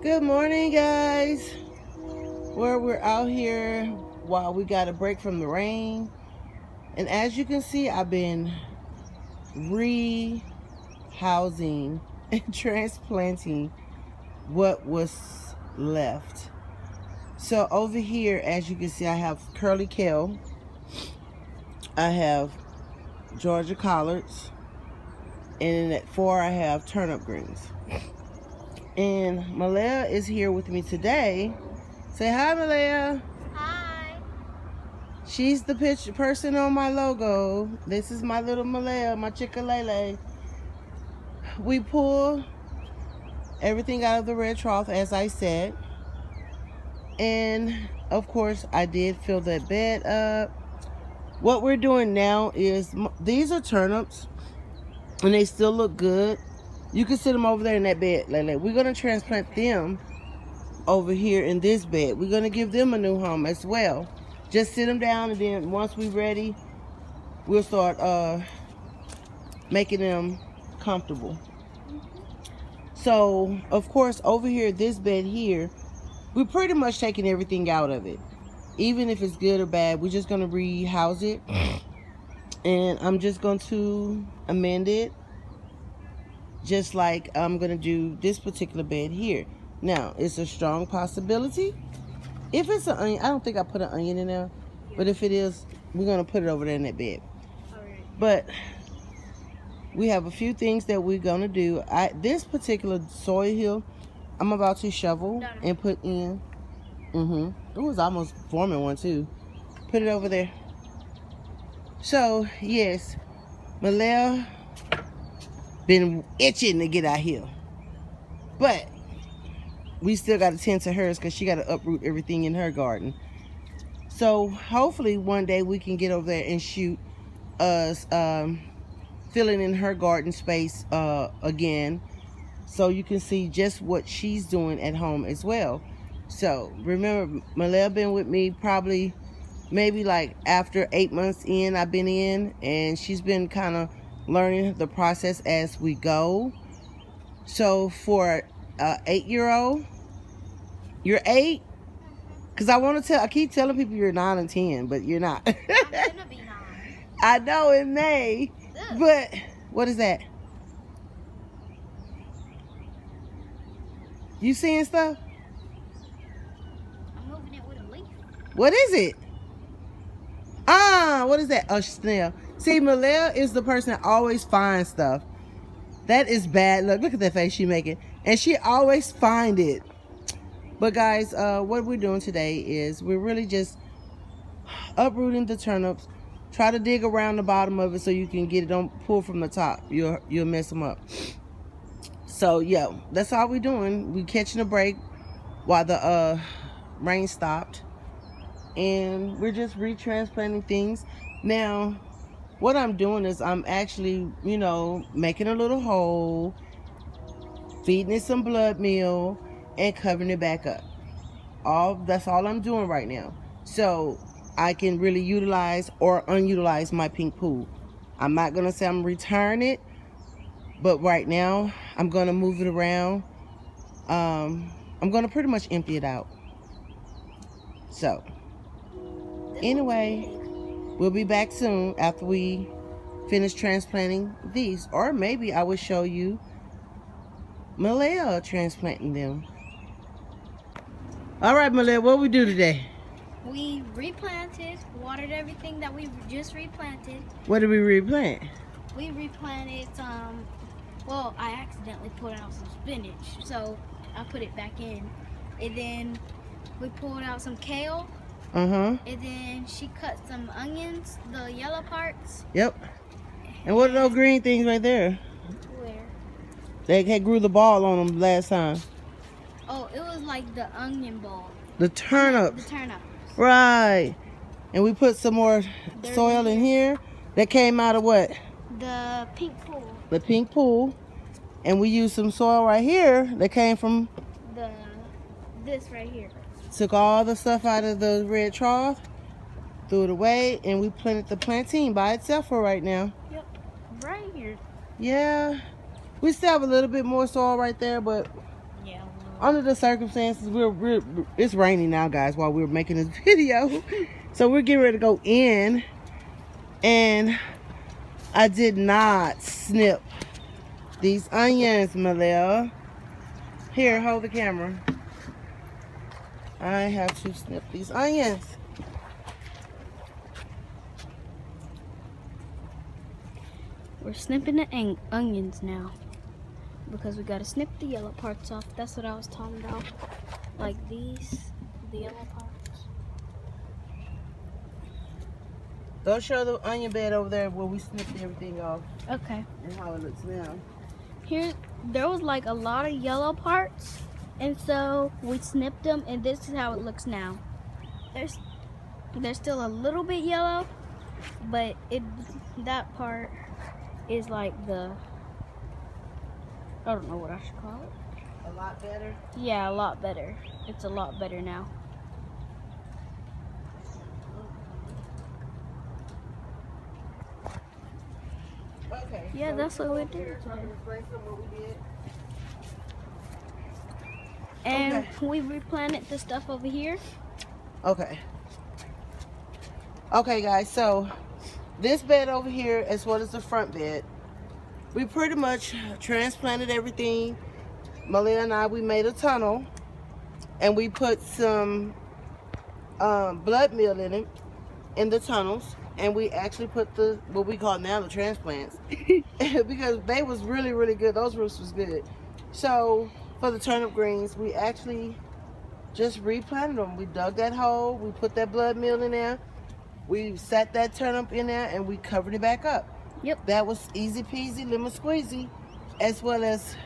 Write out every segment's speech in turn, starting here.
Good morning, guys. We're out here while we got a break from the rain. And as you can see, I've been rehousing and transplanting what was left. So over here, as you can see, I have curly kale. I have Georgia collards. And at 4, I have turnip greens. And Malaya is here with me today. Say hi, Malaya. Hi. She's the person on my logo. This is my little Malaya, my Chick-a-Lele. We pull everything out of the red trough, as I said. And, of course, I did fill that bed up. What we're doing now is, these are turnips, and they still look good. You can sit them over there in that bed, Lele. We're going to transplant them over here in this bed. We're going to give them a new home as well. Just sit them down, and then once we're ready, we'll start making them comfortable. So, of course, over here, this bed here, we're pretty much taking everything out of it. Even if it's good or bad, we're just going to rehouse it. And I'm just going to amend it, just like I'm going to do this particular bed here. Now, it's a strong possibility. If it's an onion, I don't think I put an onion in there. But if it is, we're going to put it over there in that bed. But we have a few things that we're going to do. This particular soil here, I'm about to shovel and put in. It was almost forming one too. Put it over there. So, yes, Malaya been itching to get out here. But we still got to tend to hers because she got to uproot everything in her garden. So, hopefully one day we can get over there and shoot us filling in her garden space again, so you can see just what she's doing at home as well. So remember, Malaya been with me probably maybe like after 8 months in, I've been in, and she's been kind of learning the process as we go. So for 8-year-old, you're 8, because I keep telling people you're 9 and 10, but you're not. I'm gonna be 9. I know in May. But what is that? You seeing stuff? I'm moving it with a leaf. What is it? What is that? A snail. See, Malaya is the person that always finds stuff. That is bad luck. Look at that face she making. And she always find it. But guys, what we're doing today is we're really just uprooting the turnips. Try to dig around the bottom of it so you can get it. Don't pull from the top. You'll mess them up. So yeah, that's all we're doing. We catching a break while the rain stopped, and we're just retransplanting things. Now, what I'm doing is I'm actually, making a little hole, feeding it some blood meal, and covering it back up. That's all I'm doing right now. So I can really utilize or unutilize my pink pool. I'm not gonna say I'm returning it, but right now I'm gonna move it around. I'm gonna pretty much empty it out. So anyway, we'll be back soon after we finish transplanting these, or maybe I will show you Malaya transplanting them. All right, Malaya, what we do today? We replanted, watered everything that we just replanted. What did we replant? We replanted well, I accidentally put out some spinach, so I put it back in. And then we pulled out some kale. And then she cut some onions, the yellow parts. Yep. And what are those green things right there? Where? They had grew the ball on them last time. Oh, it was like the onion ball. The turnips. The turnips. Right. And we put some more soil in here. That came out of what? The pink pool. The pink pool. And we used some soil right here that came from this right here. Took all the stuff out of the red trough, threw it away, and we planted the plantain by itself for right now. Yep. Right here. Yeah. We still have a little bit more soil right there, but yeah, under the circumstances, it's raining now, guys, while we're making this video. So we're getting ready to go in, and I did not snip these onions, Malel. Here, hold the camera. I have to snip these onions. We're snipping the onions now because we gotta snip the yellow parts off. That's what I was talking about. Like these, the yellow parts. Go show the onion bed over there where we snipped everything off. Okay. And how it looks now. Here, there was like a lot of yellow parts, and so we snipped them, and this is how it looks now. There's still a little bit yellow, but that part is like I don't know what I should call it. A lot better? Yeah, a lot better. It's a lot better now. Okay. Yeah, so that's what we did today. And okay. we replanted the stuff over here. Okay. Okay, guys, so this bed over here, as well as the front bed, we pretty much transplanted everything. Malia and I, we made a tunnel, and we put some blood meal in it, in the tunnels, and we actually put what we call now the transplants because they was really, really good. Those roots was good. So for the turnip greens, we actually just replanted them. We dug that hole, we put that blood meal in there, we sat that turnip in there, and we covered it back up. Yep. That was easy peasy, lemon squeezy, as well as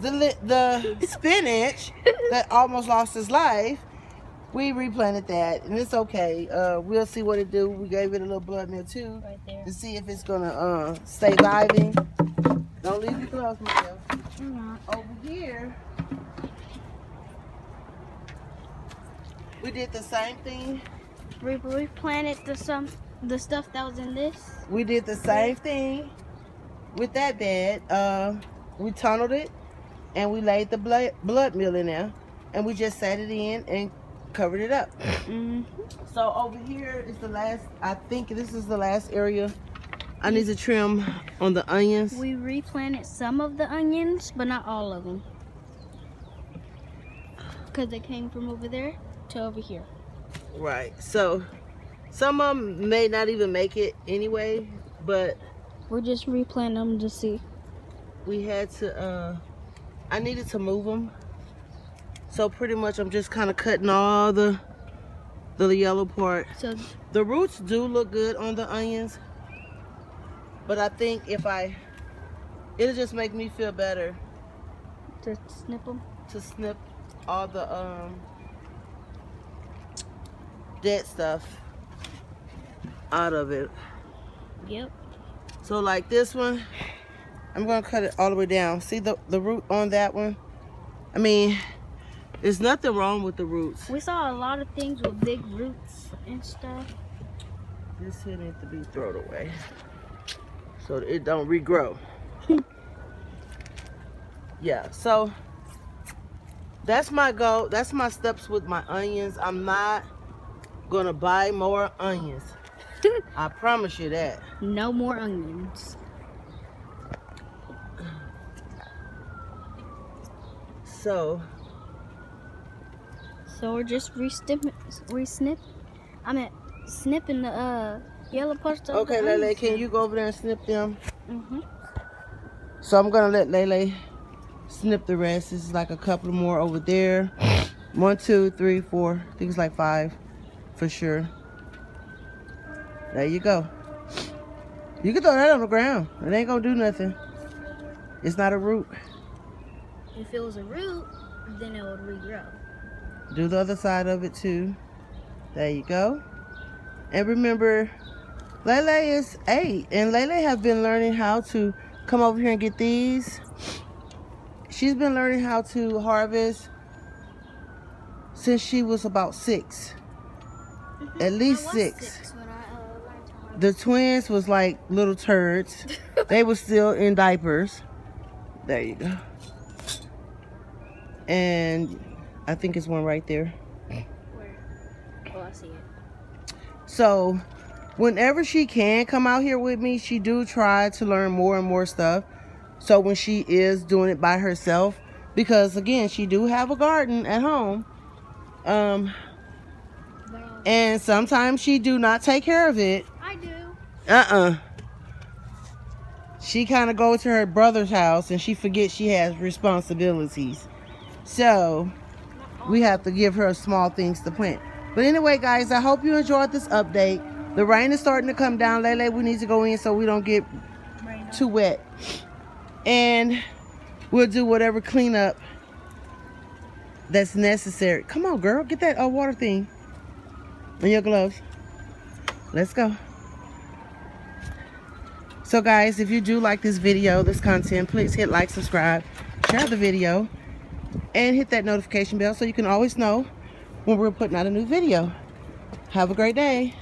the spinach that almost lost its life. We replanted that, and it's okay. We'll see what it do. We gave it a little blood meal too, Right there. to see if it's gonna stay vibing. Don't leave your gloves, Michelle. I'm not. Over here, we did the same thing. We replanted the stuff that was in this. We did the same thing with that bed. We tunneled it, and we laid the blood meal in there, and we just sat it in and covered it up. Mm-hmm. So over here is the last, I think this is the last area I need to trim on the onions. We replanted some of the onions, but not all of them, because they came from over there to over here. Right, so some of them may not even make it anyway, but We're just replanting them to see. we had to, I needed to move them. So pretty much I'm just kind of cutting all the yellow part. So The roots do look good on the onions, but I think it'll just make me feel better to snip them. to snip all the dead stuff out of it. Yep. So like this one, I'm gonna cut it all the way down. See the root on that one? I mean, there's nothing wrong with the roots. We saw a lot of things with big roots and stuff. This here needs to be thrown away so that it don't regrow. Yeah, so that's my goal. That's my steps with my onions. I'm not gonna buy more onions. I promise you that. No more onions. So we're just snipping the yellow parts of okay, the Lele, onions. can you go over there and snip them? Mm-hmm. So I'm gonna let Lele snip the rest. This is like a couple more over there. 1, 2, 3, 4. I think it's like 5 for sure. There you go. You can throw that on the ground. It ain't gonna do nothing. It's not a root. If it was a root, then it would regrow. Do the other side of it too. There you go. And remember, Lele is 8, and Lele have been learning how to come over here and get these. She's been learning how to harvest since she was about 6. At least 6. When I learned to harvest. The twins was like little turds. They were still in diapers. There you go. And I think it's one right there. Where? Oh, I see it. So whenever she can come out here with me, she do try to learn more and more stuff. So when she is doing it by herself, because again, she do have a garden at home, and sometimes she do not take care of it. I do. She kind of goes to her brother's house and she forgets she has responsibilities. So we have to give her small things to plant. But anyway, guys, I hope you enjoyed this update. The rain is starting to come down. Lele, we need to go in so we don't get too wet. And we'll do whatever cleanup that's necessary. Come on, girl. Get that water thing and your gloves. Let's go. So guys, if you do like this video, this content, please hit like, subscribe, share the video, and hit that notification bell so you can always know when we're putting out a new video. Have a great day.